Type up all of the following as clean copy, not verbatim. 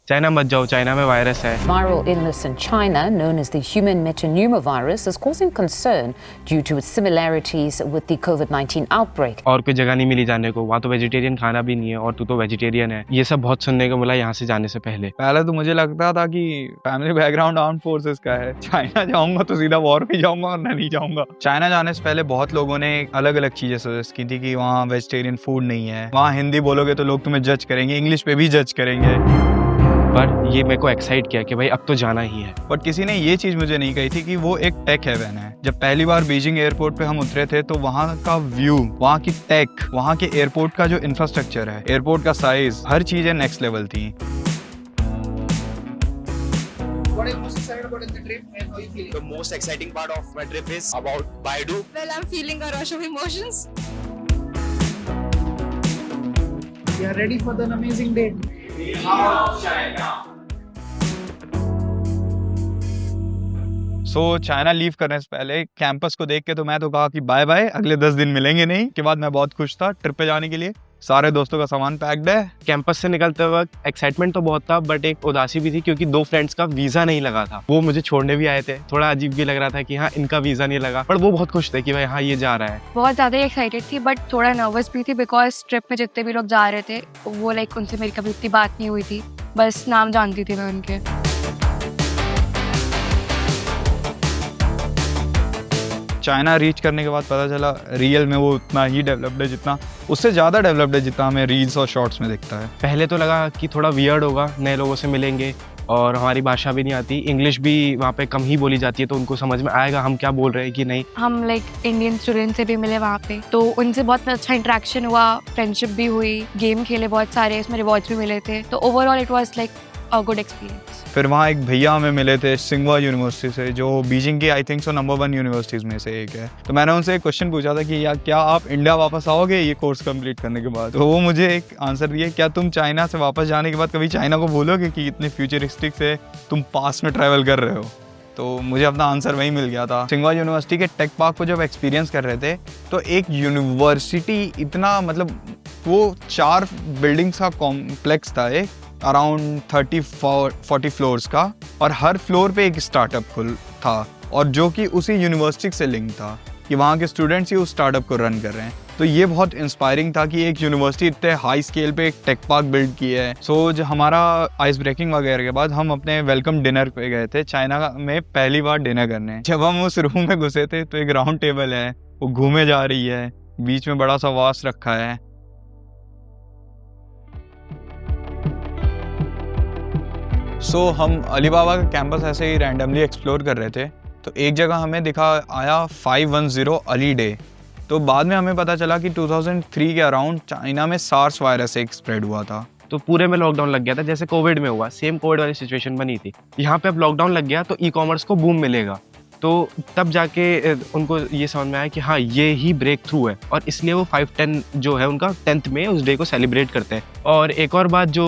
China मत जाओ, China में वायरस है। Viral illness in China, known as the human metapneumovirus, is causing concern due to its similarities with the COVID-19 outbreak. और कोई जगह नहीं मिली जाने को, वहाँ तो वेजिटेरियन खाना भी नहीं है और तू तो वेजिटेरियन है। ये सब बहुत सुनने को मिला यहाँ से जाने से पहले। पहले तो मुझे लगता था कि फैमिली बैकग्राउंड आर्म्ड फोर्सेस का है, चाइना जाऊंगा तो सीधा वॉर में जाऊंगा और नहीं जाऊंगा। चाइना जाने से पहले बहुत लोगों ने अलग अलग चीजें सजेस्ट की थी कि वहाँ वेजिटेरियन फूड नहीं है, वहाँ हिंदी बोलोगे तो लोग तुम्हें जज करेंगे, इंग्लिश पे भी जज करेंगे। पर ये मेरे को एक्साइट किया कि भाई अब तो जाना ही है। बट किसी ने ये चीज मुझे नहीं कही थी कि वो एक टेक हेवन है। जब पहली बार बीजिंग एयरपोर्ट पे हम उतरे थे तो वहाँ का व्यू, वहाँ की टेक, वहाँ के एयरपोर्ट का जो इंफ्रास्ट्रक्चर है, एयरपोर्ट का साइज, हर चीज नेक्स्ट लेवल थी। What are you most excited about in the trip and how are you feeling? The most exciting part of my trip is about Baidu. Well, I'm feeling a rush of emotions. We are ready for an amazing day. China leave करने से पहले campus को देख के तो मैं तो कहा कि बाय बाय, अगले 10 दिन मिलेंगे नहीं। के बाद मैं बहुत खुश था ट्रिप पे जाने के लिए, सारे दोस्तों का सामान पैक्ड है। कैंपस से निकलते वक्त एक्साइटमेंट तो बहुत था, बट एक उदासी भी थी क्योंकि 2 फ्रेंड्स का वीज़ा नहीं लगा था। वो मुझे छोड़ने भी आए थे, थोड़ा अजीब भी लग रहा था कि हाँ इनका वीज़ा नहीं लगा, पर वो बहुत खुश थे कि भाई हाँ ये जा रहा है। बहुत ज़्यादा एक्साइटेड थी बट थोड़ा नर्वस भी थी बिकॉज ट्रिप में जितने भी लोग जा रहे थे वो लाइक उनसे मेरी कभी इतनी बात नहीं हुई थी, बस नाम जानती थी मैं उनके। चाइना रीच करने के बाद पता चला रियल में वो उतना ही डेवलप्ड है, जितना उससे ज़्यादा डेवलप्ड है जितना हमें रील्स और शॉर्ट्स में दिखता है। पहले तो लगा कि थोड़ा वियर्ड होगा, नए लोगों से मिलेंगे और हमारी भाषा भी नहीं आती, इंग्लिश भी वहाँ पे कम ही बोली जाती है, तो उनको समझ में आएगा हम क्या बोल रहे हैं कि नहीं। हम लाइक इंडियन स्टूडेंट से भी मिले वहाँ पे, तो उनसे बहुत अच्छा इंटरेक्शन हुआ, फ्रेंडशिप भी हुई, गेम खेले बहुत सारे, इसमें रिवॉर्ड्स भी मिले थे, तो overall it was like a good experience. फिर वहाँ एक भैया हमें मिले थे सिंगवा यूनिवर्सिटी से, जो बीजिंग की I think so number 1 universities में से एक है। तो मैंने उनसे एक क्वेश्चन पूछा था कि यार क्या आप इंडिया वापस आओगे ये कोर्स कंप्लीट करने के बाद? तो वो मुझे एक आंसर दिए, क्या तुम चाइना से वापस जाने के बाद कभी चाइना को बोलोगे कि इतने फ्यूचरिस्टिक से तुम पास में ट्रैवल कर रहे हो? तो मुझे अपना आंसर वही मिल गया था। सिंगवा यूनिवर्सिटी के टेक पार्क को जब एक्सपीरियंस कर रहे थे तो एक यूनिवर्सिटी इतना, मतलब वो 4 बिल्डिंग्स का कॉम्प्लेक्स था, एक अराउंड 30-40 फ्लोर्स का, और हर फ्लोर पे एक स्टार्टअप खुल था, और जो कि उसी यूनिवर्सिटी से लिंक था कि वहाँ के स्टूडेंट्स ही उस स्टार्टअप को रन कर रहे हैं। तो ये बहुत इंस्पायरिंग था कि एक यूनिवर्सिटी इतने हाई स्केल पे एक टेक पार्क बिल्ड किया है। सो जो हमारा आइस ब्रेकिंग वगैरह के बाद हम अपने वेलकम डिनर पे गए थे, चाइना में पहली बार डिनर करने। जब हम उस रूम में घुसे थे तो एक राउंड टेबल है, वो घूमे जा रही है, बीच में बड़ा सा वास रखा है। हम अलीबाबा का कैंपस ऐसे ही रैंडमली एक्सप्लोर कर रहे थे तो एक जगह हमें दिखा आया 510 अली डे। तो बाद में हमें पता चला कि 2003 के अराउंड चाइना में सार्स वायरस एक स्प्रेड हुआ था। तो पूरे में लॉकडाउन लग गया था, जैसे कोविड में हुआ, सेम कोविड वाली सिचुएशन बनी थी। यहाँ पे अब लॉकडाउन लग गया तो ई कॉमर्स को बूम मिलेगा, तो तब जाके उनको ये समझ में आया कि हाँ ये ही ब्रेक थ्रू है, और इसलिए वो 5-10 जो है उनका 10th में उस डे को सेलिब्रेट करते हैं। और एक और बात जो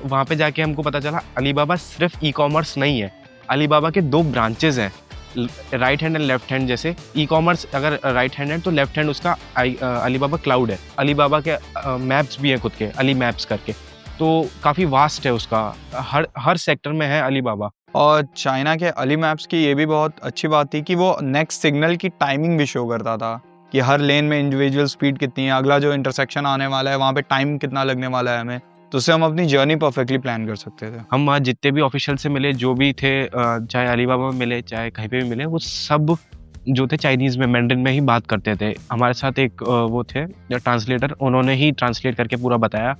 वहाँ पे जाके हमको पता चला, अलीबाबा सिर्फ ई कॉमर्स नहीं है, अलीबाबा के 2 ब्रांचेज हैं, right hand and left hand. जैसे ई कॉमर्स अगर राइट हैंड है तो लेफ्ट हैंड उसका अलीबाबा क्लाउड है, अलीबाबा के मैप्स भी हैं खुद के, अली मैप्स करके, तो काफ़ी वास्ट है उसका, हर सेक्टर में है अलीबाबा। और चाइना के अली मैप्स की ये भी बहुत अच्छी बात थी कि वो नेक्स्ट सिग्नल की टाइमिंग भी शो करता था कि हर लेन में इंडिविजुअल स्पीड कितनी है, अगला जो इंटरसेक्शन आने वाला है वहाँ पे टाइम कितना लगने वाला है हमें, तो उससे हम अपनी जर्नी परफेक्टली प्लान कर सकते थे। हम वहाँ जितने भी ऑफिशियल से मिले, जो भी थे, चाहे अलीबाबा में मिले चाहे कहीं पे भी मिले, वो सब जो थे चाइनीज़ में, मैंड्रिन में ही बात करते थे। हमारे साथ एक वो थे ट्रांसलेटर, उन्होंने ही ट्रांसलेट करके पूरा बताया।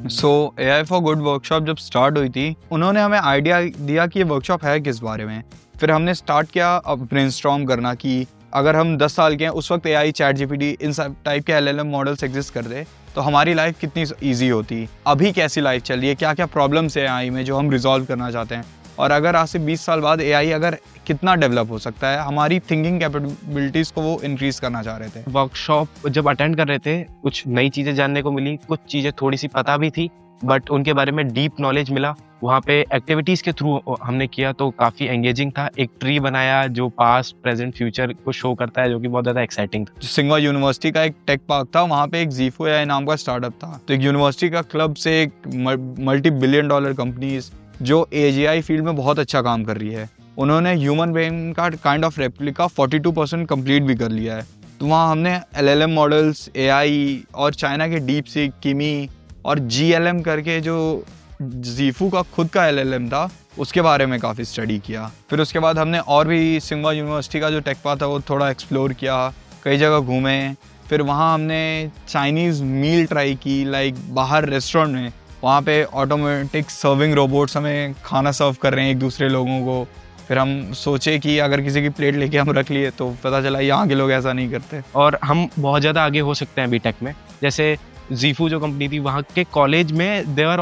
AI फॉर गुड वर्कशॉप जब स्टार्ट हुई थी, उन्होंने हमें आइडिया दिया कि ये वर्कशॉप है किस बारे में। फिर हमने स्टार्ट किया अब ब्रेनस्टॉर्म करना कि अगर हम 10 साल के हैं, उस वक्त AI, ChatGPT, इन सब टाइप के LLM मॉडल्स एग्जिस्ट करते तो हमारी लाइफ कितनी ईजी होती, अभी कैसी लाइफ चल रही है, क्या क्या प्रॉब्लम्स है AI में जो हम रिजॉल्व करना चाहते हैं। और अगर आज से 20 साल बाद एआई अगर कितना डेवलप हो सकता है, हमारी थिंकिंग कैपेबिलिटीज़ को वो इंक्रीज़ करना चाह रहे थे। वर्कशॉप जब अटेंड कर रहे थे, कुछ नई चीज़ें जानने को मिली, कुछ चीज़ें थोड़ी सी पता भी थी, बट उनके बारे में डीप नॉलेज मिला। वहाँ पे एक्टिविटीज़ के थ्रू हमने किया तो काफ़ी एंगेजिंग था। एक ट्री बनाया जो पास्ट, प्रेजेंट, फ्यूचर को शो करता है, जो कि बहुत ज़्यादा एक्साइटिंग था। सिंघवा यूनिवर्सिटी का एक टेक पार्क था, वहाँ पे एक ज़ीफो एआई नाम का स्टार्टअप था। तो एक यूनिवर्सिटी का क्लब से एक मल्टी-बिलियन डॉलर कंपनीज जो एजीआई फील्ड में बहुत अच्छा काम कर रही है, उन्होंने ह्यूमन ब्रेन का काइंड ऑफ रेप्लिका 42% कंप्लीट भी कर लिया है। तो वहाँ हमने एलएलएम मॉडल्स, एआई और चाइना के डीप सीक, किमी और जीएलएम करके जो ज़ीफू का खुद का एलएलएम था, उसके बारे में काफ़ी स्टडी किया। फिर उसके बाद हमने और भी सिंघवा यूनिवर्सिटी का जो टेक पार्क था वो थोड़ा एक्सप्लोर किया, कई जगह घूमे। फिर वहाँ हमने चाइनीज़ मील ट्राई की, लाइक बाहर रेस्टोरेंट में, वहाँ पे ऑटोमेटिक सर्विंग रोबोट्स हमें खाना सर्व कर रहे हैं एक दूसरे लोगों को। फिर हम सोचे कि अगर किसी की प्लेट लेके हम रख लिए तो पता चला यहाँ के लोग ऐसा नहीं करते। और हम बहुत ज़्यादा आगे हो सकते हैं अभी टेक में। जैसे ज़ीफू जो कंपनी थी, वहाँ के कॉलेज में they are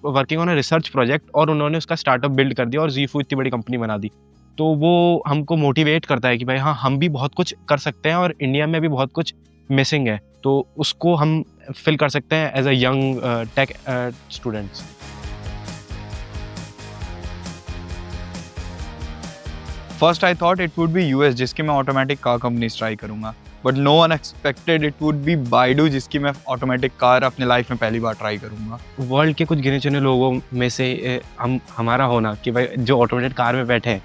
working on a research project, और उन्होंने उसका स्टार्टअप बिल्ड कर दिया और ज़ीफू इतनी बड़ी कंपनी बना दी। तो वो हमको मोटिवेट करता है कि भाई हाँ, हम भी बहुत कुछ कर सकते हैं और इंडिया में भी बहुत कुछ मिसिंग है, तो उसको हम फिल कर सकते हैं as a young tech students. First I thought it would be US, जिसकी मैं ऑटोमेटिक कार कंपनीज ट्राई करूँगा, but no one expected it would be Baidu, जिसकी मैं ऑटोमेटिक कार अपने लाइफ में पहली बार ट्राई करूँगा। वर्ल्ड के कुछ गिने चुने लोगों में से हमारा होना कि भाई जो ऑटोमेटेड कार में बैठे हैं,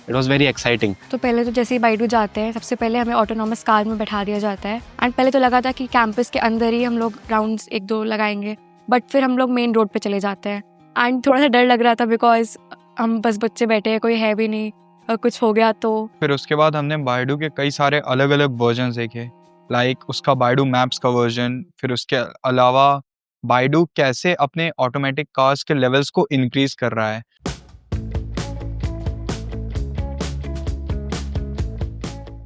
इट वॉज वेरी एक्साइटिंग। तो पहले तो जैसे ही बाइडू जाते हैं, सबसे पहले हमें ऑटोनॉमस कार में बैठा दिया जाता है। एंड पहले तो लगा था कि कैंपस के अंदर ही हम लोग राउंड्स 1-2 लगाएंगे, बट फिर हम लोग मेन रोड पे चले जाते हैं। एंड थोड़ा सा डर लग रहा था बिकॉज हम बस बच्चे बैठे हैं, कोई है भी नहीं, और कुछ हो गया तो। फिर उसके बाद हमने बाइडू के कई सारे अलग अलग वर्जन देखे, लाइक उसका बाइडू मैप्स का वर्जन। फिर उसके अलावा बाइडू कैसे अपने ऑटोमेटिक कार्स के लेवल्स को इंक्रीज कर रहा है।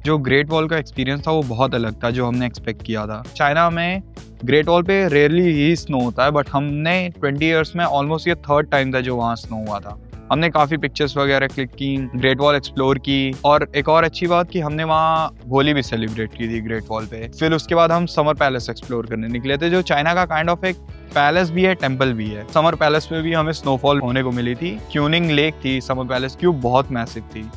जो ग्रेट वॉल का एक्सपीरियंस था वो बहुत अलग था जो हमने एक्सपेक्ट किया था। चाइना में ग्रेट वॉल पे रेयरली ही स्नो होता है, बट हमने 20 ईयर्स में ऑलमोस्ट ये 3rd टाइम था जो वहाँ स्नो हुआ था। हमने काफ़ी पिक्चर्स वगैरह क्लिक की, ग्रेट वॉल एक्सप्लोर की, और एक और अच्छी बात कि हमने वहाँ होली भी सेलिब्रेट की थी ग्रेट वॉल पे। फिर उसके बाद हम समर पैलेस एक्सप्लोर करने निकले थे, जो चाइना का काइंड ऑफ एक पैलेस भी है, टेम्पल भी है। समर पैलेस में भी हमें स्नोफॉल होने को मिली थी। क्यूनिंग लेक थी समर पैलेस की, वो बहुत मैसिव थी।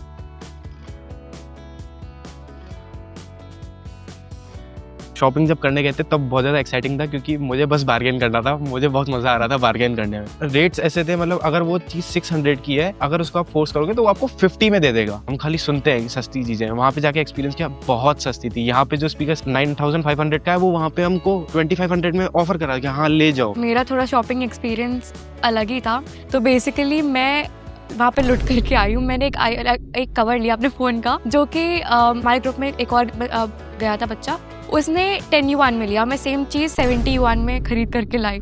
शॉपिंग जब करने गए थे तब बहुत ज़्यादा एक्साइटिंग था, क्योंकि मुझे बस बार्गेन करना था। मुझे बहुत मज़ा आ रहा था बार्गेन करने में। रेट्स ऐसे थे, मतलब अगर वो चीज़ 600 की है, अगर उसको आप फोर्स करोगे तो वो आपको 50 में दे देगा। हम खाली सुनते हैं कि सस्ती चीज़ें हैं, वहाँ पे जाके एक्सपीरियंस किया, बहुत सस्ती थी। यहाँ पे जो स्पीकर 9500 का है, वो वहाँ पे हमको 2500 में ऑफर करा कि हाँ ले जाओ। मेरा थोड़ा शॉपिंग एक्सपीरियंस अलग ही था। तो बेसिकली मैं वहाँ पे लुट करके आई हूँ। मैंने एक कवर लिया अपने फ़ोन का, जो कि हमारे ग्रुप में एक और गया था बच्चा, उसने 10 युआन में लिया। मैं सेम चीज़ 70 युआन में खरीद करके लाई।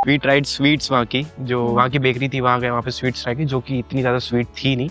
वी ट्राइड स्वीट्स वहाँ की, जो वहाँ की बेकरी थी, वहाँ गए, वहाँ पे स्वीट्स ट्राई की, जो कि इतनी ज़्यादा स्वीट थी नहीं,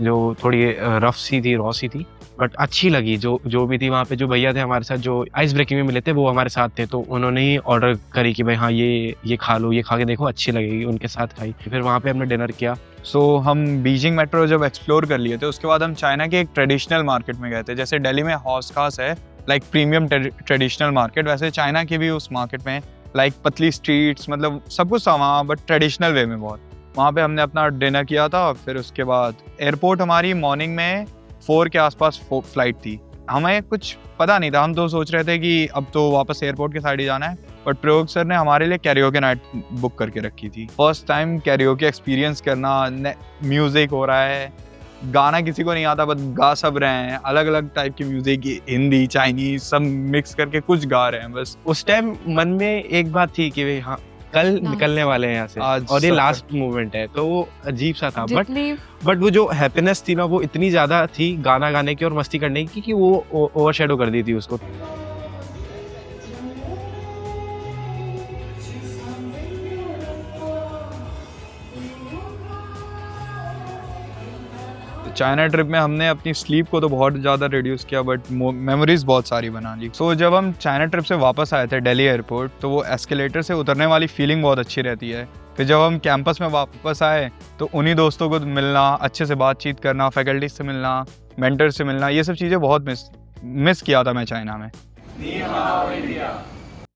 जो थोड़ी रफ सी थी, रॉ सी थी, बट अच्छी लगी। जो भी थी वहाँ पे, जो भैया थे हमारे साथ, जो आइस ब्रेकिंग में मिले थे, वो हमारे साथ थे, तो उन्होंने ही ऑर्डर करी कि भाई हाँ ये खा लो, ये खा के देखो, अच्छी लगेगी। उनके साथ खाई, फिर वहाँ पे हमने डिनर किया। सो हम बीजिंग मेट्रो जब एक्सप्लोर कर लिए थे, उसके बाद हम चाइना के एक ट्रेडिशनल मार्केट में गए थे। जैसे दिल्ली में हौस खास है, लाइक प्रीमियम ट्रेडिशनल मार्केट, वैसे चाइना के भी उस मार्केट में लाइक पतली स्ट्रीट्स, मतलब सब कुछ था वहाँ, बट ट्रेडिशनल वे में बहुत। वहाँ पे हमने अपना डिनर किया था। फिर उसके बाद एयरपोर्ट हमारी मॉर्निंग में 4 के आसपास फ्लाइट थी। हमें कुछ पता नहीं था, हम तो सोच रहे थे कि अब तो वापस एयरपोर्ट के साइड ही जाना है, बट प्रयोग सर ने हमारे लिए कैरियोके नाइट बुक करके रखी थी। फर्स्ट टाइम कैरियोके एक्सपीरियंस करना, म्यूजिक हो रहा है, गाना किसी को नहीं आता, बस गा सब रहे हैं, अलग अलग टाइप की म्यूजिक, हिंदी, चाइनीज, सब मिक्स करके कुछ गा रहे हैं बस। उस टाइम मन में एक बात थी कि भाई हाँ, कल निकलने वाले हैं यहाँ से, आज और ये लास्ट मोमेंट है, तो वो अजीब सा था। जितनी बट वो जो हैप्पीनेस थी ना, वो इतनी ज़्यादा थी गाना गाने की और मस्ती करने की, कि वो ओवरशैडो कर दी थी उसको। चाइना ट्रिप में हमने अपनी स्लीप को तो बहुत ज़्यादा रिड्यूस किया, बट मेमोरीज बहुत सारी बना ली। सो जब हम चाइना ट्रिप से वापस आए थे दिल्ली एयरपोर्ट, तो वो एस्केलेटर से उतरने वाली फीलिंग बहुत अच्छी रहती है। फिर जब हम कैंपस में वापस आए तो उन्हीं दोस्तों को मिलना, अच्छे से बातचीत करना, फैकल्टी से मिलना, मेंटर से मिलना, ये सब चीज़ें बहुत मिस किया था मैं चाइना में।